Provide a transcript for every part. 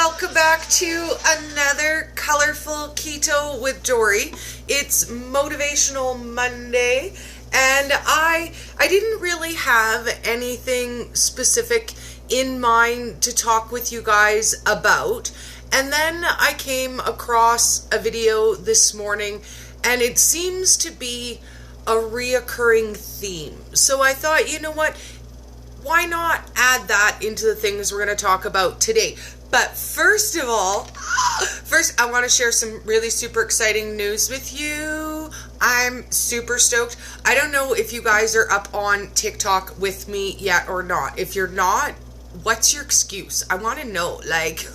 welcome back to another Colourful Keto with Dori. It's Motivational Monday, and I didn't really have anything specific in mind to talk with you guys about, and then I came across a video this morning, and it seems to be a reoccurring theme. So I thought, you know what? Why not add that into the things we're going to talk about today? But first of all, I want to share some really super exciting news with you. I'm super stoked. I don't know if you guys are up on TikTok with me yet or not. If you're not, what's your excuse? I want to know, like...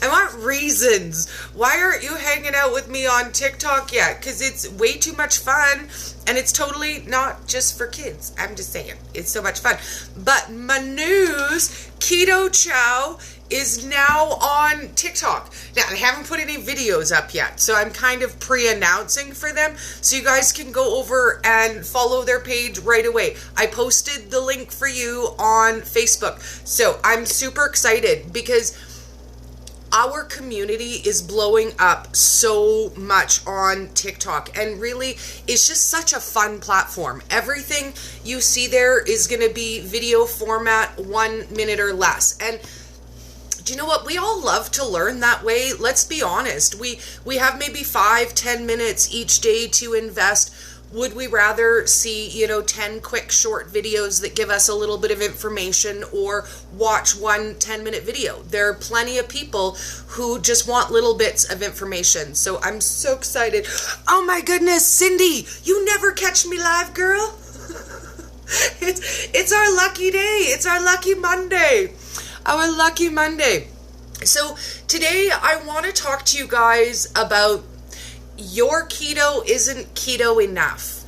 I want reasons. Why aren't you hanging out with me on TikTok yet? Because it's way too much fun, and it's totally not just for kids. I'm just saying, it's so much fun. But my news, Keto Chow is now on TikTok. Now, I haven't put any videos up yet, so I'm kind of pre-announcing for them, so you guys can go over and follow their page right away. I posted the link for you on Facebook, so I'm super excited because our community is blowing up so much on TikTok, and really, it's just such a fun platform. Everything you see there is going to be video format, 1 minute or less. And do you know what? We all love to learn that way. Let's be honest. We have maybe 5-10 minutes each day to invest. Would we rather see, 10 quick short videos that give us a little bit of information, or watch one 10-minute video? There are plenty of people who just want little bits of information. So I'm so excited. Oh my goodness, Cindy, you never catch me live, girl. It's our lucky day. It's our lucky Monday. Our lucky Monday. So today I want to talk to you guys about your keto isn't keto enough.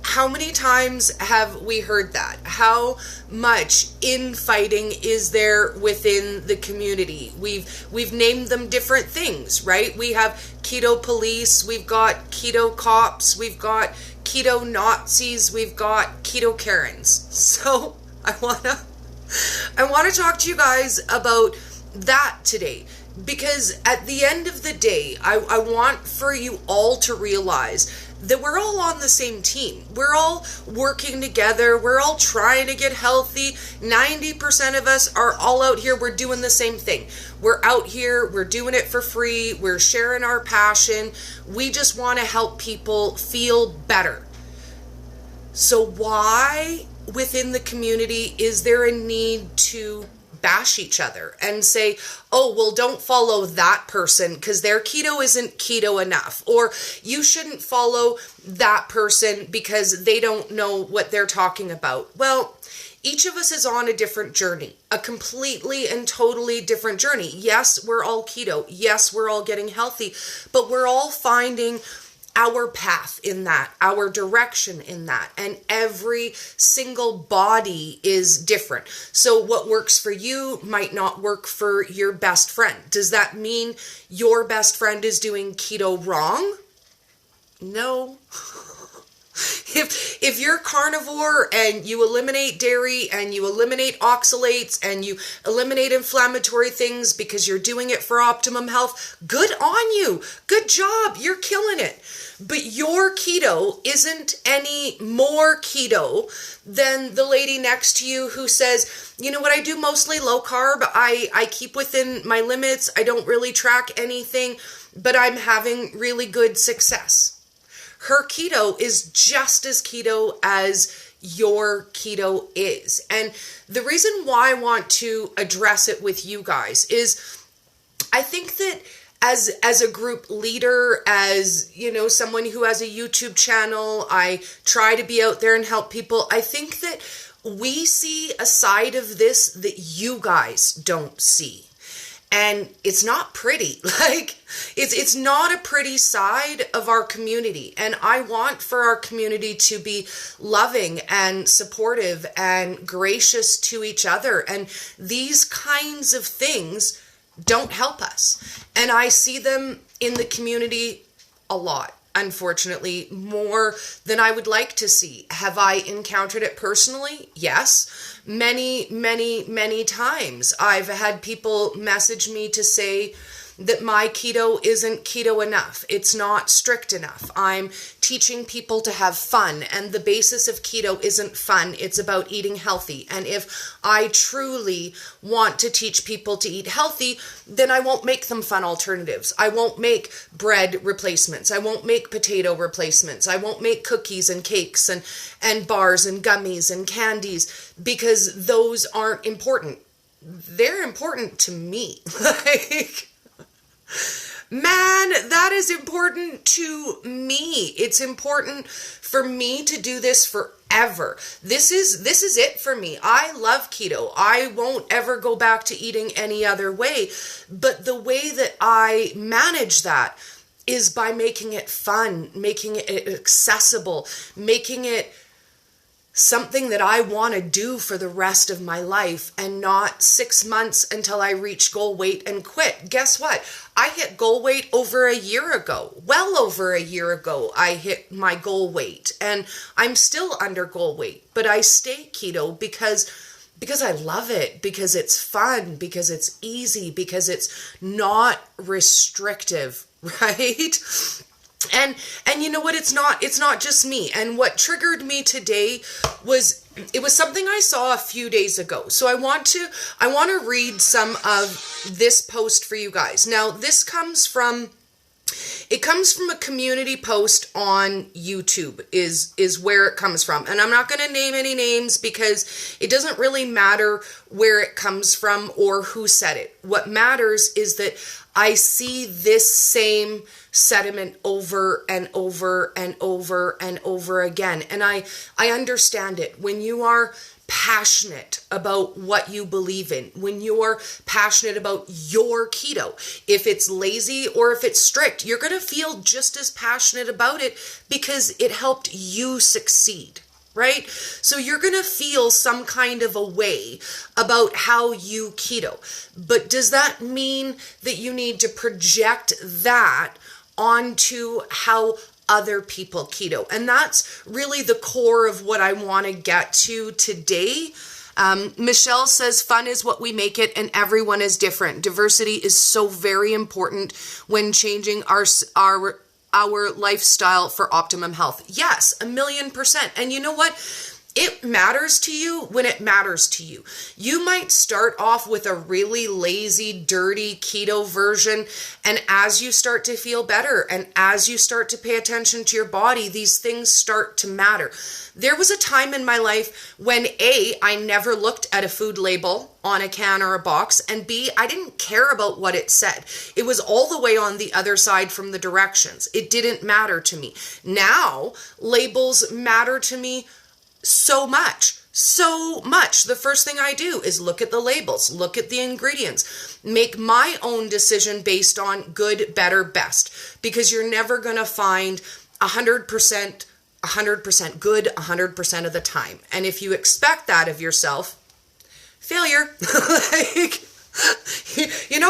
How many times have we heard that? How much infighting is there within the community? We've named them different things, right? We have keto police, we've got keto cops, we've got keto Nazis, we've got keto Karens. So I wanna talk to you guys about that today. Because at the end of the day, I want for you all to realize that we're all on the same team. We're all working together. We're all trying to get healthy. 90% of us are all out here. We're doing the same thing. We're out here. We're doing it for free. We're sharing our passion. We just want to help people feel better. So why within the community is there a need to bash each other and say, oh, well, don't follow that person because their keto isn't keto enough, or you shouldn't follow that person because they don't know what they're talking about? Well, each of us is on a different journey, a completely and totally different journey. Yes, we're all keto. Yes, we're all getting healthy, but we're all finding our path in that, our direction in that, and every single body is different. So what works for you might not work for your best friend. Does that mean your best friend is doing keto wrong? No. If you're carnivore and you eliminate dairy and you eliminate oxalates and you eliminate inflammatory things because you're doing it for optimum health, good on you. Good job. You're killing it. But your keto isn't any more keto than the lady next to you who says, you know what, I do mostly low carb. I keep within my limits. I don't really track anything, but I'm having really good success. Her keto is just as keto as your keto is. And the reason why I want to address it with you guys is I think that as a group leader, as, someone who has a YouTube channel, I try to be out there and help people. I think that we see a side of this that you guys don't see. And it's not pretty. It's not a pretty side of our community. And I want for our community to be loving and supportive and gracious to each other. And these kinds of things don't help us. And I see them in the community a lot. unfortunately, more than I would like to see. Have I encountered it personally? Yes. Many, many, many times. I've had people message me to say that my keto isn't keto enough. It's not strict enough. I'm teaching people to have fun, and the basis of keto isn't fun. It's about eating healthy. And if I truly want to teach people to eat healthy, then I won't make them fun alternatives. I won't make bread replacements. I won't make potato replacements. I won't make cookies and cakes and bars and gummies and candies, because those aren't important. They're important to me. Man, that is important to me. It's important for me to do this forever. This is it for me. I love keto. I won't ever go back to eating any other way. But the way that I manage that is by making it fun, making it accessible, making it something that I want to do for the rest of my life, and not 6 months until I reach goal weight and quit. Guess what? I hit goal weight over a year ago. Well over a year ago, I hit my goal weight, and I'm still under goal weight, but I stay keto because I love it, because it's fun, because it's easy, because it's not restrictive, right? And you know what? It's not just me. And what triggered me today was something I saw a few days ago. So I want to read some of this post for you guys. Now, this comes from a community post on YouTube is where it comes from. And I'm not going to name any names because it doesn't really matter where it comes from or who said it. What matters is that I see this same sentiment over and over and over and over again. And I understand it. When you are passionate about what you believe in, when you're passionate about your keto, if it's lazy or if it's strict, you're going to feel just as passionate about it because it helped you succeed. Right? So you're going to feel some kind of a way about how you keto. But does that mean that you need to project that onto how other people keto? And that's really the core of what I want to get to today. Michelle says, fun is what we make it, and everyone is different. Diversity is so very important when changing our lifestyle for optimum health. Yes, 1,000,000%. And you know what? It matters to you when it matters to you. You might start off with a really lazy, dirty keto version, and as you start to feel better and as you start to pay attention to your body, these things start to matter. There was a time in my life when A, I never looked at a food label on a can or a box, and B, I didn't care about what it said. It was all the way on the other side from the directions. It didn't matter to me. Now, labels matter to me so much. The first thing I do is look at the labels, look at the ingredients, make my own decision based on good, better, best, because you're never going to find 100% good 100% of the time. And if you expect that of yourself, failure.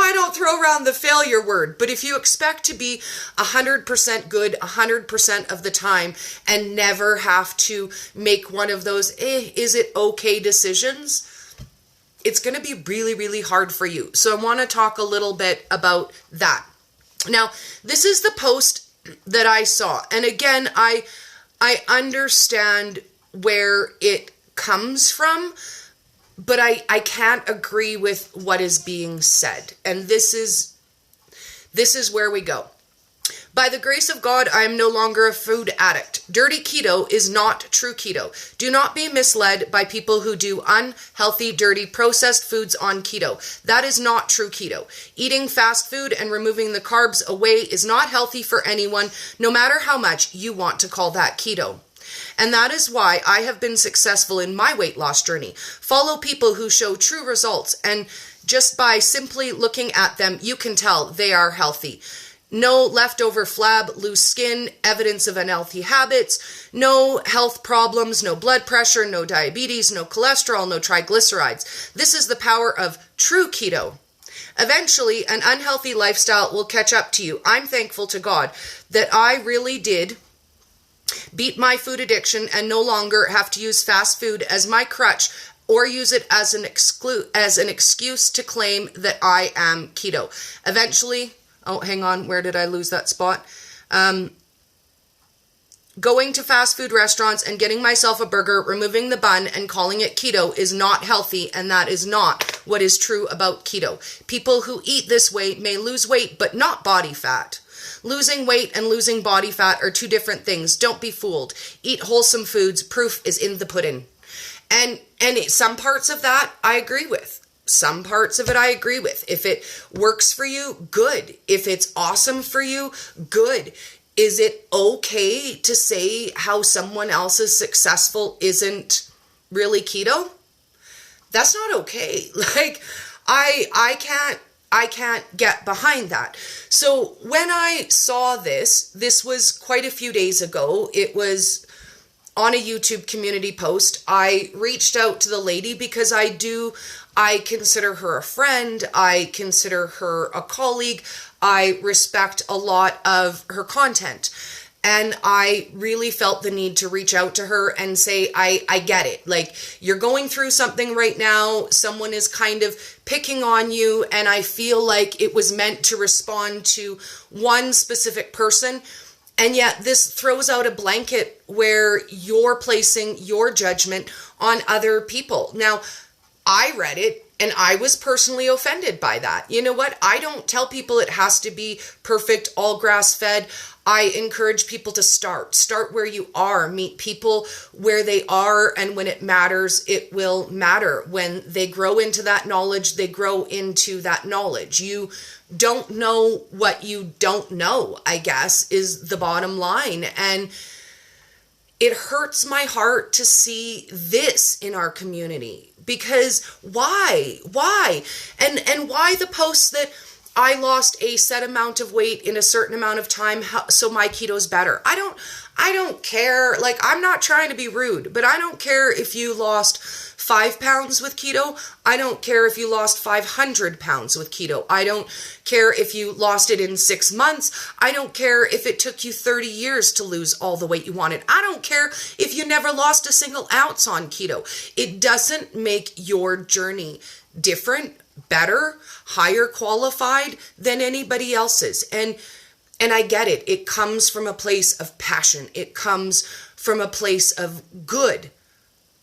I don't throw around the failure word, but if you expect to be 100% good 100% of the time and never have to make one of those, is it okay decisions, it's going to be really, really hard for you. So I want to talk a little bit about that. Now, this is the post that I saw. And again, I understand where it comes from, but I can't agree with what is being said. And this is where we go. By the grace of God, I am no longer a food addict. Dirty keto is not true keto. Do not be misled by people who do unhealthy, dirty, processed foods on keto. That is not true keto. Eating fast food and removing the carbs away is not healthy for anyone, no matter how much you want to call that keto. And that is why I have been successful in my weight loss journey. Follow people who show true results, and just by simply looking at them, you can tell they are healthy. No leftover flab, loose skin, evidence of unhealthy habits, no health problems, no blood pressure, no diabetes, no cholesterol, no triglycerides. This is the power of true keto. Eventually, an unhealthy lifestyle will catch up to you. I'm thankful to God that I really did beat my food addiction and no longer have to use fast food as my crutch or use it as an excuse to claim that I am keto. Eventually, oh, hang on, where did I lose that spot? Going to fast food restaurants and getting myself a burger, removing the bun, and calling it keto is not healthy, and that is not what is true about keto. People who eat this way may lose weight, but not body fat. Losing weight and losing body fat are two different things. Don't be fooled. Eat wholesome foods. Proof is in the pudding. And some parts of that I agree with. Some parts of it I agree with. If it works for you, good. If it's awesome for you, good. Is it okay to say how someone else is successful isn't really keto? That's not okay. Like, I can't get behind that. So when I saw this was quite a few days ago. It was on a YouTube community post. I reached out to the lady because I consider her a friend. I consider her a colleague. I respect a lot of her content. And I really felt the need to reach out to her and say, I get it. Like, you're going through something right now. Someone is kind of picking on you. And I feel like it was meant to respond to one specific person. And yet this throws out a blanket where you're placing your judgment on other people. Now, I read it and I was personally offended by that. You know what? I don't tell people it has to be perfect, all grass-fed. I encourage people to start where you are, meet people where they are, and when it matters, it will matter. When they grow into that knowledge, they grow into that knowledge. You don't know what you don't know, I guess, is the bottom line. And it hurts my heart to see this in our community. Because why? And why the posts that I lost a set amount of weight in a certain amount of time, so my keto's better? I don't care. Like, I'm not trying to be rude, but I don't care if you lost 5 pounds with keto. I don't care if you lost 500 pounds with keto. I don't care if you lost it in 6 months. I don't care if it took you 30 years to lose all the weight you wanted. I don't care if you never lost a single ounce on keto. It doesn't make your journey different, better, higher qualified than anybody else's. And I get it. It comes from a place of passion. It comes from a place of good.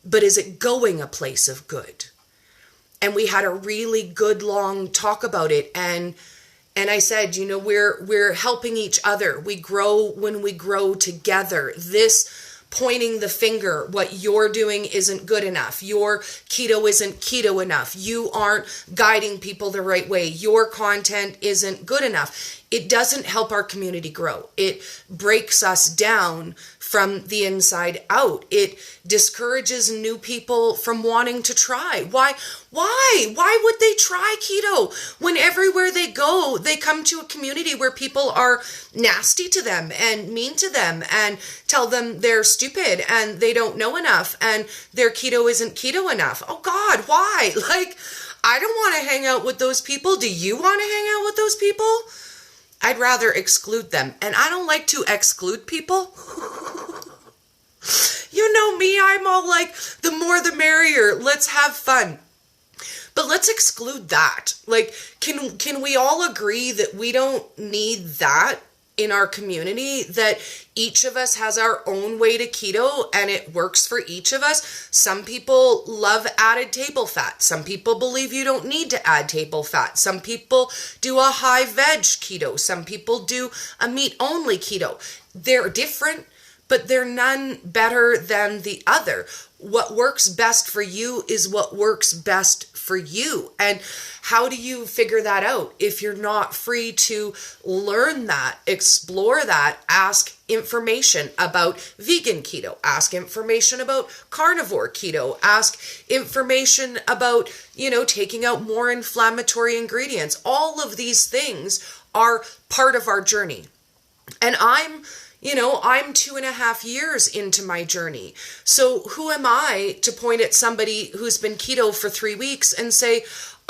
But is it going a place of good? And we had a really good long talk about it. And I said, you know, we're helping each other. We grow when we grow together. This pointing the finger, what you're doing isn't good enough. Your keto isn't keto enough. You aren't guiding people the right way. Your content isn't good enough. It doesn't help our community grow. It breaks us down from the inside out. It discourages new people from wanting to try. Why would they try keto when everywhere they go, they come to a community where people are nasty to them and mean to them and tell them they're stupid and they don't know enough and their keto isn't keto enough? Oh God, why? Like, I don't want to hang out with those people. Do you want to hang out with those people? I'd rather exclude them. And I don't like to exclude people. You know me, I'm all like, the more the merrier. Let's have fun. But let's exclude that. Like, can we all agree that we don't need that in our community? That each of us has our own way to keto and it works for each of us? Some people love added table fat. Some people believe you don't need to add table fat. Some people do a high veg keto. Some people do a meat only keto. They're different, but they're none better than the other. What works best for you is what works best for you. And how do you figure that out if you're not free to learn that, explore that, ask information about vegan keto, ask information about carnivore keto, ask information about, taking out more inflammatory ingredients? All of these things are part of our journey. And I'm 2.5 years into my journey. So who am I to point at somebody who's been keto for 3 weeks and say,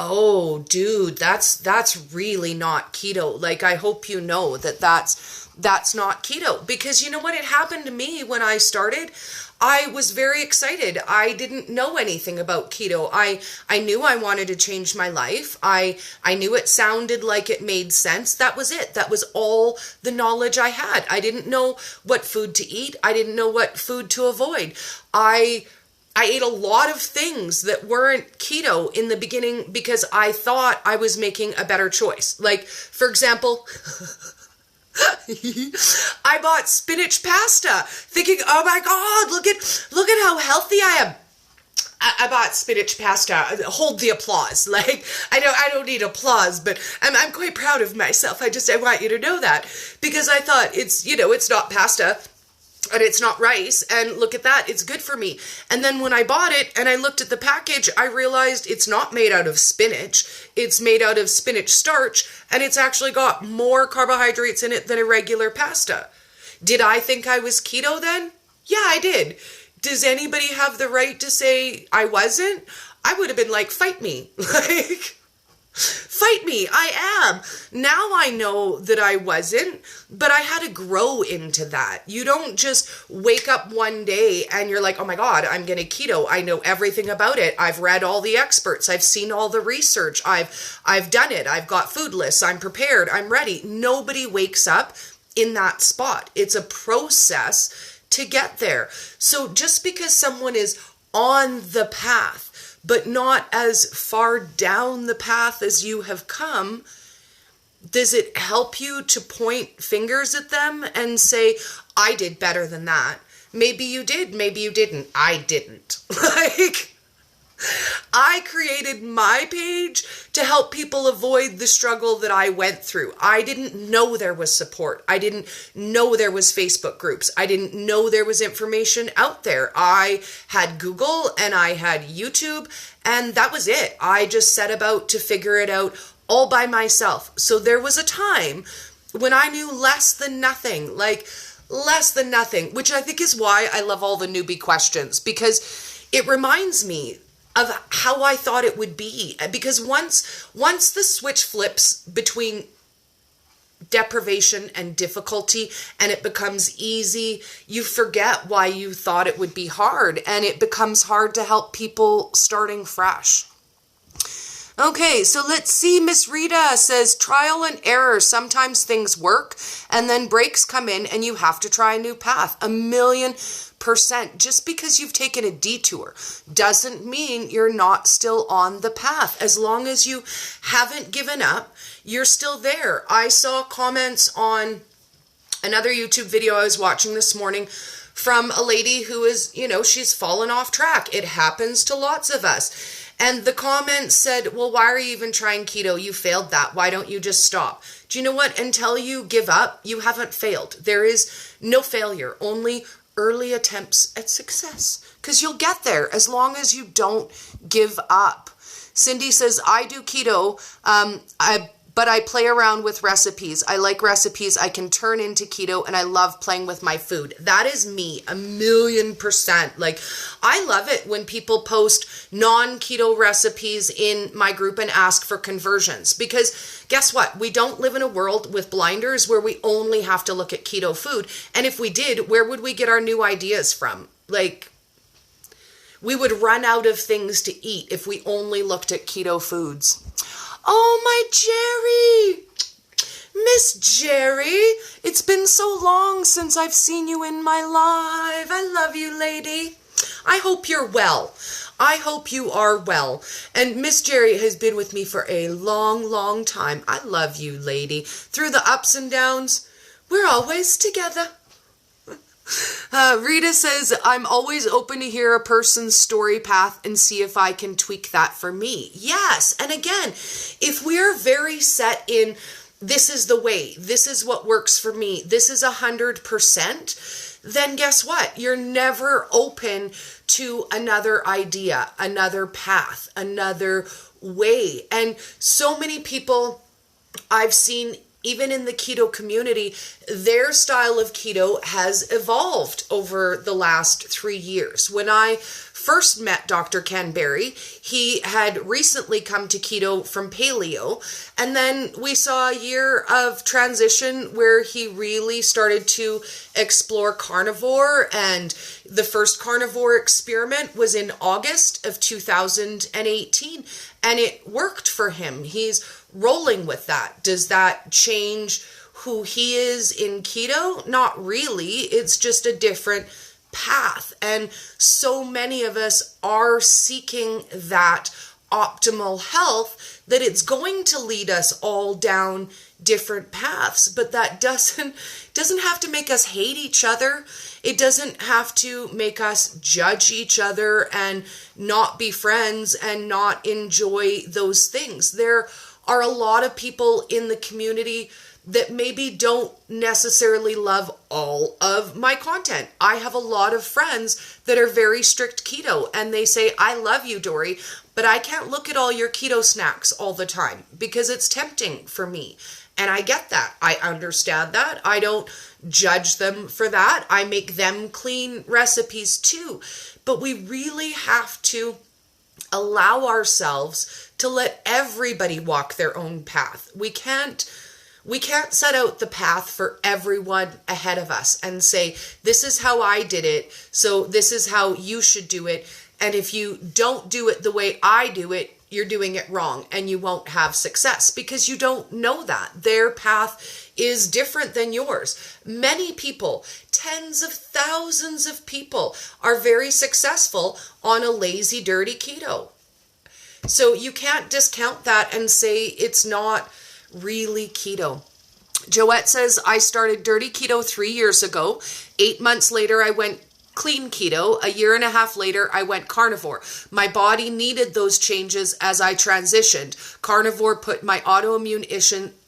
Oh, dude, that's really not keto. Like, I hope you know that that's not keto, because you know what? It happened to me when I started. I was very excited. I didn't know anything about keto. I knew I wanted to change my life. I knew it sounded like it made sense. That was it. That was all the knowledge I had. I didn't know what food to eat. I didn't know what food to avoid. I ate a lot of things that weren't keto in the beginning because I thought I was making a better choice. Like, for example, I bought spinach pasta thinking, oh my God, look at how healthy I am. I bought spinach pasta. Hold the applause. Like, I don't need applause, but I'm quite proud of myself. I want you to know that, because I thought it's not pasta and it's not rice, and look at that, it's good for me. And then when I bought it and I looked at the package, I realized it's not made out of spinach. It's made out of spinach starch, and it's actually got more carbohydrates in it than a regular pasta. Did I think I was keto then? Yeah, I did. Does anybody have the right to say I wasn't? I would have been like, fight me. Like, fight me. I am. Now I know that I wasn't, but I had to grow into that. You don't just wake up one day and you're like, oh my God, I'm going to keto. I know everything about it. I've read all the experts. I've seen all the research. I've done it. I've got food lists. I'm prepared. I'm ready. Nobody wakes up in that spot. It's a process to get there. So just because someone is on the path, but not as far down the path as you have come, does it help you to point fingers at them and say, I did better than that? Maybe you did, maybe you didn't. I didn't. Like, I created my page to help people avoid the struggle that I went through. I didn't know there was support. I didn't know there was Facebook groups. I didn't know there was information out there. I had Google and I had YouTube, and that was it. I just set about to figure it out all by myself. So there was a time when I knew less than nothing, which I think is why I love all the newbie questions, because it reminds me of how I thought it would be. Because once the switch flips between deprivation and difficulty and it becomes easy, you forget why you thought it would be hard, and it becomes hard to help people starting fresh. Okay, so let's see. Miss Rita says, trial and error. Sometimes things work and then breaks come in and you have to try a new path. 1,000,000%. Just because you've taken a detour doesn't mean you're not still on the path. As long as you haven't given up, you're still there. I saw comments on another YouTube video I was watching this morning from a lady who is, she's fallen off track. It happens to lots of us. And the comment said, well, why are you even trying keto? You failed that. Why don't you just stop? Do you know what? Until you give up, you haven't failed. There is no failure, only early attempts at success. Because you'll get there as long as you don't give up. Cindy says, I do keto, but I play around with recipes. I like recipes I can turn into keto, and I love playing with my food. That is me, 1,000,000%. Like, I love it when people post non-keto recipes in my group and ask for conversions, because guess what? We don't live in a world with blinders where we only have to look at keto food. And if we did, where would we get our new ideas from? Like, we would run out of things to eat if we only looked at keto foods. Oh, my Jerry, Miss Jerry, it's been so long since I've seen you in my life. I love you, lady. I hope you're well. I hope you are well. And Miss Jerry has been with me for a long, long time. I love you, lady. Through the ups and downs, we're always together. Rita says, I'm always open to hear a person's story path and see if I can tweak that for me. Yes. And again, if we're very set in, this is the way, this is what works for me, this is 100%, then guess what? You're never open to another idea, another path, another way. And so many people I've seen even in the keto community, their style of keto has evolved over the last 3 years. When I first met Dr. Ken Berry, he had recently come to keto from paleo, and then we saw a year of transition where he really started to explore carnivore, and the first carnivore experiment was in August of 2018, and it worked for him. He's rolling with that. Does that change who he is in keto? Not really. It's just a different path. And so many of us are seeking that optimal health that it's going to lead us all down different paths. But that doesn't have to make us hate each other. It doesn't have to make us judge each other and not be friends and not enjoy those things. There are a lot of people in the community that maybe don't necessarily love all of my content. I have a lot of friends that are very strict keto, and they say, I love you, Dori, but I can't look at all your keto snacks all the time because it's tempting for me. And I get that. I understand that. I don't judge them for that. I make them clean recipes too. But we really have to allow ourselves to let everybody walk their own path. We can't set out the path for everyone ahead of us and say, this is how I did it, so this is how you should do it. And if you don't do it the way I do it, you're doing it wrong and you won't have success because you don't know that. Their path is different than yours. Many people, tens of thousands of people, are very successful on a lazy, dirty keto. So you can't discount that and say it's not really keto. Joette says, I started dirty keto 3 years ago. 8 months later, I went clean keto. A year and a half later, I went carnivore. My body needed those changes as I transitioned. Carnivore put my autoimmune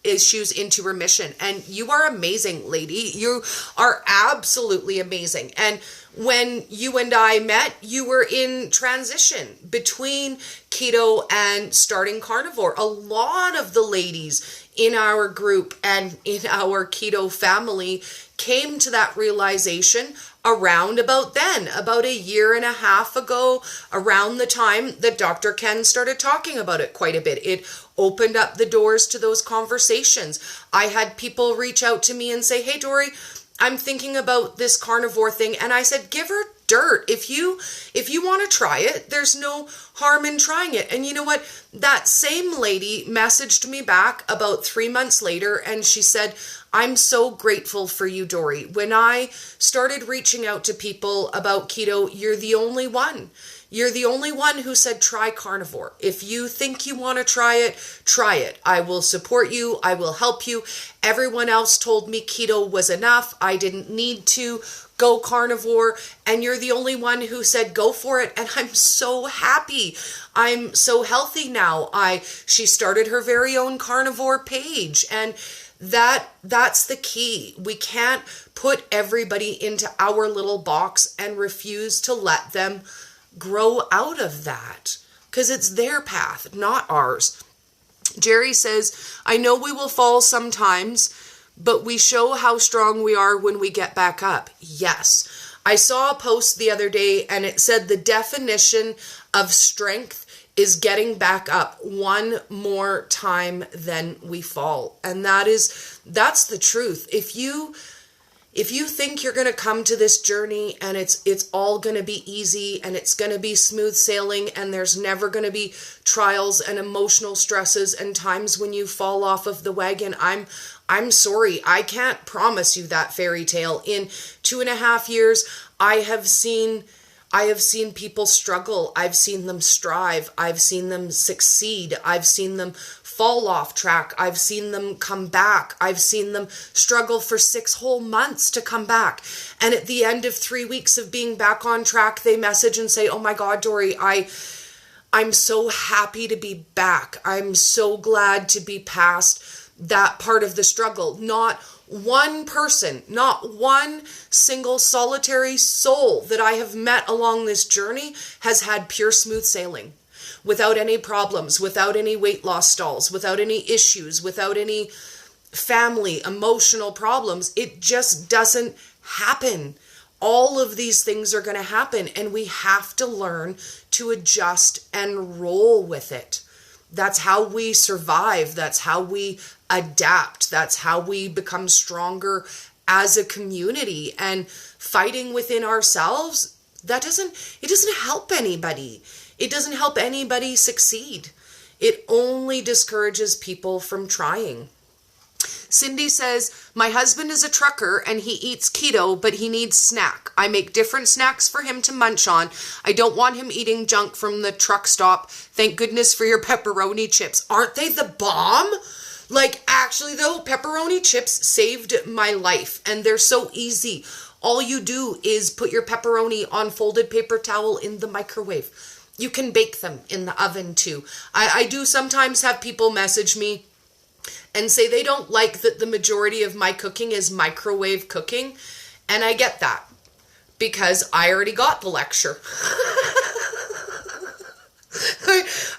issues into remission. And you are amazing, lady. You are absolutely amazing. And when you and I met, you were in transition between keto and starting carnivore. A lot of the ladies in our group and in our keto family came to that realization around about then, about a year and a half ago, around the time that Dr. Ken started talking about it quite a bit. It opened up the doors to those conversations. I had people reach out to me and say, hey, Dori, I'm thinking about this carnivore thing. And I said, give her dirt. If you want to try it, there's no harm in trying it. And you know what? That same lady messaged me back about 3 months later, and she said, I'm so grateful for you, Dori. When I started reaching out to people about keto, you're the only one. You're the only one who said, try carnivore. If you think you want to try it, try it. I will support you. I will help you. Everyone else told me keto was enough. I didn't need to go carnivore. And you're the only one who said, go for it. And I'm so happy. I'm so healthy now. She started her very own carnivore page. And that's the key. We can't put everybody into our little box and refuse to let them grow out of that because it's their path, not ours. Jerry says, I know we will fall sometimes, but we show how strong we are when we get back up. Yes. I saw a post the other day and it said the definition of strength is getting back up one more time than we fall. And that's the truth. If you think you're going to come to this journey and it's all going to be easy and it's going to be smooth sailing and there's never going to be trials and emotional stresses and times when you fall off of the wagon, I'm sorry. I can't promise you that fairy tale. In 2.5 years, I have seen people struggle. I've seen them strive. I've seen them succeed. I've seen them fall off track. I've seen them come back. I've seen them struggle for 6 whole months to come back. And at the end of 3 weeks of being back on track, they message and say, oh my God, Dori, I'm so happy to be back. I'm so glad to be past that part of the struggle. Not one person, not one single solitary soul that I have met along this journey has had pure smooth sailing. Without any problems, without any weight loss stalls, without any issues, without any family, emotional problems. It just doesn't happen. All of these things are going to happen, and we have to learn to adjust and roll with it. That's how we survive. That's how we adapt. That's how we become stronger as a community. And fighting within ourselves, it doesn't help anybody. It doesn't help anybody succeed. It only discourages people from trying. Cindy says, my husband is a trucker and he eats keto, but he needs snack. I make different snacks for him to munch on. I don't want him eating junk from the truck stop. Thank goodness for your pepperoni chips. Aren't they the bomb? Like, actually though, pepperoni chips saved my life, and they're so easy. All you do is put your pepperoni on folded paper towel in the microwave. You can bake them in the oven too. I do sometimes have people message me and say they don't like that the majority of my cooking is microwave cooking. And I get that because I already got the lecture.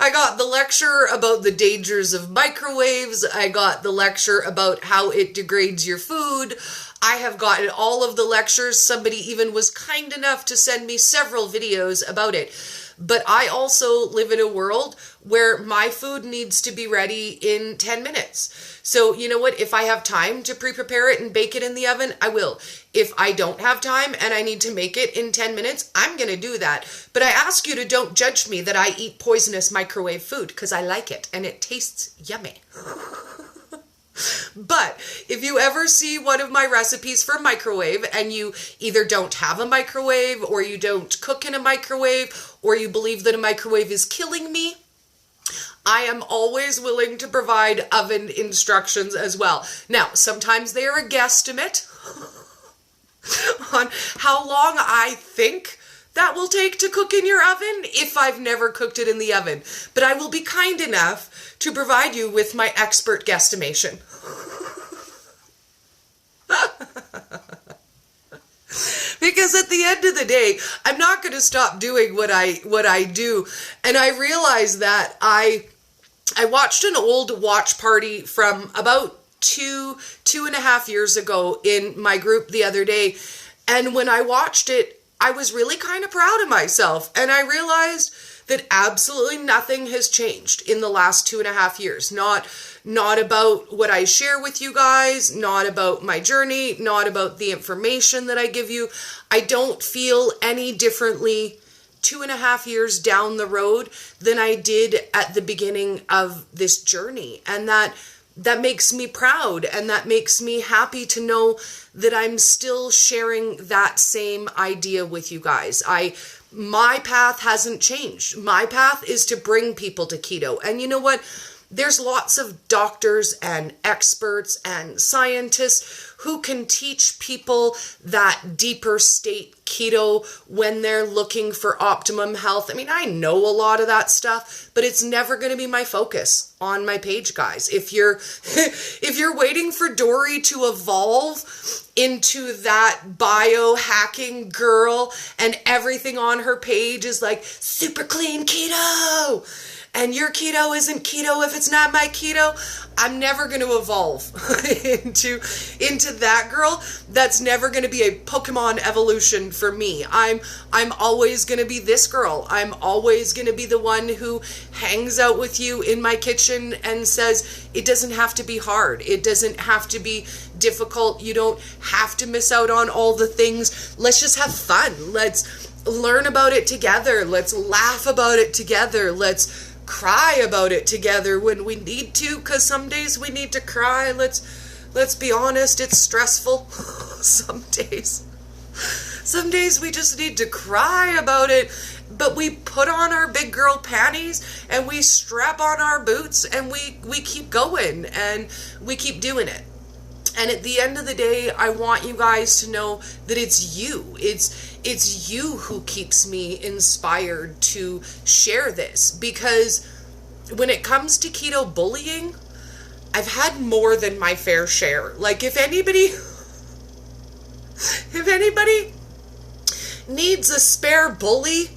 I got the lecture about the dangers of microwaves. I got the lecture about how it degrades your food. I have gotten all of the lectures. Somebody even was kind enough to send me several videos about it. But I also live in a world where my food needs to be ready in 10 minutes. So you know what? If I have time to pre-prepare it and bake it in the oven, I will. If I don't have time and I need to make it in 10 minutes, I'm going to do that. But I ask you to don't judge me that I eat poisonous microwave food, because I like it and it tastes yummy. But if you ever see one of my recipes for microwave and you either don't have a microwave, or you don't cook in a microwave, or you believe that a microwave is killing me, I am always willing to provide oven instructions as well. Now, sometimes they are a guesstimate on how long I think that will take to cook in your oven if I've never cooked it in the oven. But I will be kind enough to provide you with my expert guesstimation. Because at the end of the day, I'm not going to stop doing what I do. And I realized that I watched an old watch party from about two and a half years ago in my group the other day. And when I watched it, I was really kind of proud of myself. And I realized that absolutely nothing has changed in the last 2.5 years. Not about what I share with you guys, not about my journey, not about the information that I give you. I don't feel any differently 2.5 years down the road than I did at the beginning of this journey. And that makes me proud, and that makes me happy to know that I'm still sharing that same idea with you guys. My path hasn't changed. My path is to bring people to keto. And you know what? There's lots of doctors and experts and scientists who can teach people that deeper state keto when they're looking for optimum health. I mean, I know a lot of that stuff, but it's never going to be my focus on my page, guys. If you're waiting for Dori to evolve into that biohacking girl and everything on her page is like super clean keto, and your keto isn't keto if it's not my keto, I'm never going to evolve into that girl. That's never going to be a Pokemon evolution for me. I'm always going to be this girl. I'm always going to be the one who hangs out with you in my kitchen and says, it doesn't have to be hard. It doesn't have to be difficult. You don't have to miss out on all the things. Let's just have fun. Let's learn about it together. Let's laugh about it together. Let's cry about it together when we need to, because some days we need to cry. Let's be honest, it's stressful. Some days we just need to cry about it, but we put on our big girl panties and we strap on our boots and we keep going and we keep doing it. And at the end of the day, I want you guys to know that it's you. It's you who keeps me inspired to share this, because when it comes to keto bullying, I've had more than my fair share. Like, if anybody needs a spare bully,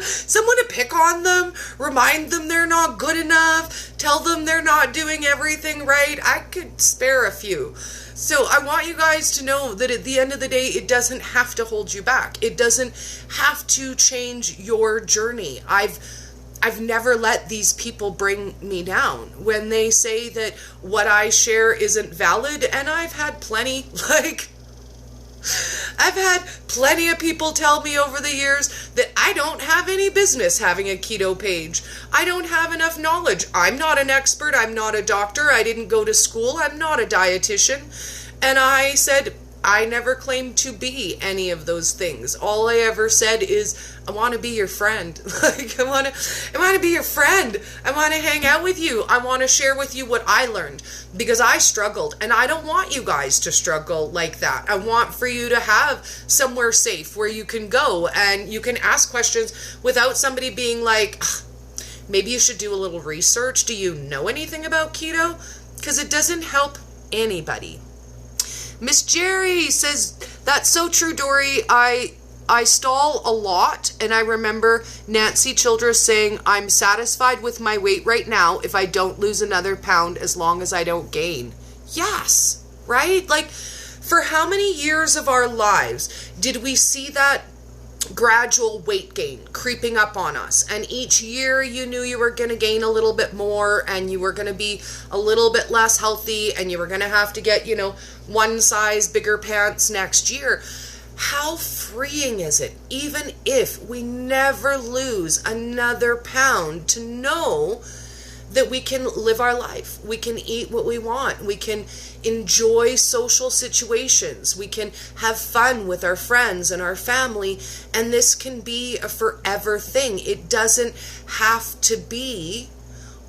Someone to pick on them, remind them they're not good enough, tell them they're not doing everything right. I could spare a few. So I want you guys to know that at the end of the day, it doesn't have to hold you back. It doesn't have to change your journey. I've never let these people bring me down when they say that what I share isn't valid, and I've had plenty, I've had plenty of people tell me over the years that I don't have any business having a keto page. I don't have enough knowledge. I'm not an expert. I'm not a doctor. I didn't go to school. I'm not a dietitian. And I said, I never claimed to be any of those things. All I ever said is, I want to be your friend. I want to be your friend. I want to hang out with you. I want to share with you what I learned, because I struggled, and I don't want you guys to struggle like that. I want for you to have somewhere safe where you can go and you can ask questions without somebody being like, maybe you should do a little research. Do you know anything about keto? Because it doesn't help anybody. Miss Jerry says, that's so true, Dori. I stall a lot, and I remember Nancy Childress saying, I'm satisfied with my weight right now if I don't lose another pound as long as I don't gain. Yes, right? Like, for how many years of our lives did we see that gradual weight gain creeping up on us? And each year you knew you were going to gain a little bit more, and you were going to be a little bit less healthy, and you were going to have to get, one size bigger pants next year. How freeing is it, even if we never lose another pound, to know that we can live our life, we can eat what we want, we can enjoy social situations, we can have fun with our friends and our family, and this can be a forever thing. It doesn't have to be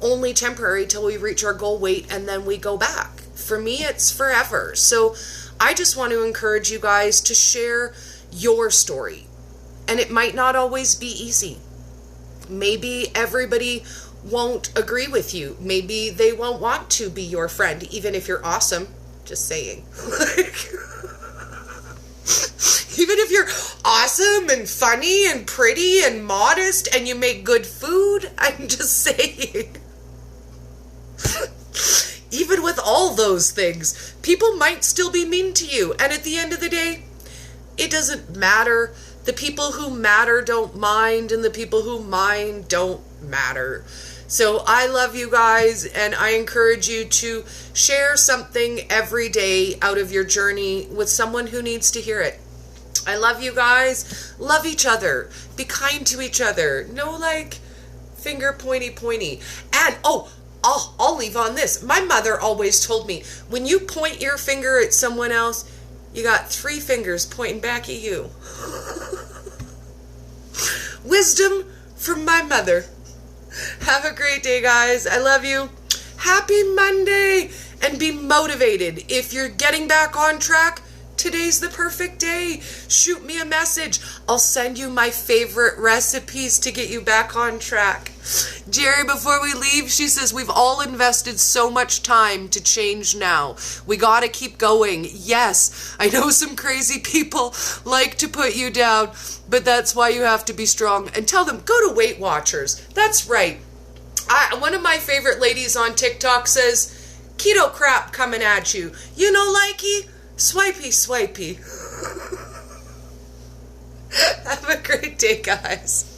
only temporary till we reach our goal weight and then we go back. For me, it's forever. So I just want to encourage you guys to share your story. And it might not always be easy. Maybe everybody won't agree with you. Maybe they won't want to be your friend, even if you're awesome. Just saying. Even if you're awesome and funny and pretty and modest and you make good food, I'm just saying. Even with all those things, people might still be mean to you. And at the end of the day, it doesn't matter. The people who matter don't mind, and the people who mind don't matter. So I love you guys, and I encourage you to share something every day out of your journey with someone who needs to hear it. I love you guys. Love each other. Be kind to each other. No finger pointy. And I'll leave on this. My mother always told me, when you point your finger at someone else, you got 3 fingers pointing back at you. Wisdom from my mother. Have a great day, guys. I love you. Happy Monday, and be motivated. If you're getting back on track, today's the perfect day. Shoot me a message. I'll send you my favorite recipes to get you back on track. Jerry, before we leave, she says, we've all invested so much time to change now. We gotta keep going. Yes, I know some crazy people like to put you down, but that's why you have to be strong. And tell them, go to Weight Watchers. That's right. One of my favorite ladies on TikTok says, keto crap coming at you. You know, likey? Swipey. Have a great day, guys.